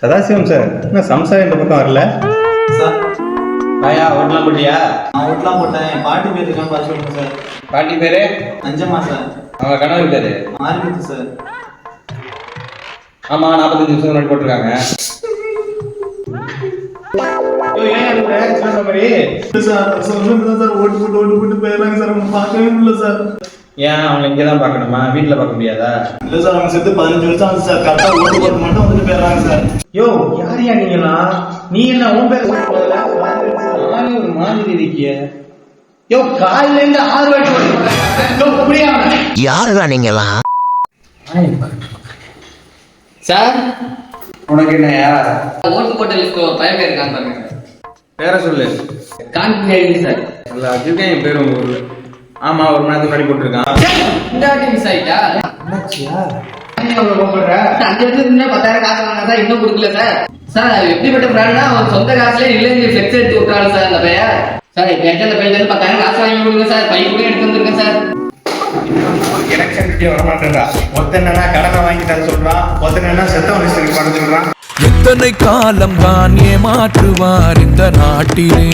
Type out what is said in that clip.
Sadasivam sir, என்ன சம்சாரம் இந்த பக்கம் வரல சார்? ஆயா ஓட்டலாம் போட்டியா? நான் ஓட்டலாம் போட்டேன். என் பாட்டி பேர் இருக்கான்னு பார்த்து சொல்லுங்க சார். பாட்டி பேரு அஞ்சம்மா சார். அவங்க கணவர் பேரு மாரிமுத்து சார். ஆமா 45 நிமிஷம் முன்னாடி போட்டிருக்காங்க. ஓட்டு போட்டு போயிடுறாங்க சார். அவங்க பார்க்கவே முடியல சார். ஏன் அவங்க இங்கதான் பாக்கணுமா? வீட்டுல பார்க்க முடியாதா? இல்ல சார், அவங்க செத்து 15 வருஷம் ஆகுது சார். கரெக்டா ஓட்டு போட்டு மட்டும் வந்துட்டு போயிடுறாங்க சார். யோ யாரையா நீங்களா? நீ என்ன உன் பேர் ஒரு மாதிரி இருக்கிய? யோ காலையில இருந்து 6 வாட்டி யாருடா நீங்களா? சார், உனக்கு என்னையா? ஓட்டு போட்ட லிஸ்ட் ஒரு பையன் பேர் இருக்கான்னு பாருங்க சார். பேரை சொல்லு. Confidence sir. நல்லா வச்சிருக்கேன் என் பேர் உங்க ஊர்ல. ஆமா ஒரு மணி முன்னாடி போட்டிருக்கான். இந்த வாட்டி மிஸ் ஆயிட்டா? என்னாச்சியா? 5 வருஷத்துக்கு முன்னாடி 10,000 காசு வாங்கினா சார், இன்னும் கொடுக்கல சார். சார் அது எப்படிப்பட்ட பிராண்ட்னா அவன் சொந்த காசுல இல்லைன்னு ஃபிளெக்ஸ் எடுத்து விட்டாரு சார் அந்த பையன். சார் இப்போ அந்த பையில இருந்து 10,000 காசு வாங்கி கொடுங்க சார். பையன் கூட எடுத்து வந்திருக்கேன் சார். எலெக்ஷன் வர மாட்டேன்டா. ஒருத்தனா கடனை வாங்கிட்டான்னு சொல்றான், ஒருத்தனா செத்தவன் லிஸ்ட் பண்ண சொல்றான். எத்தனை காலம் தான் ஏமாற்றுவார் இந்த நாட்டிலே.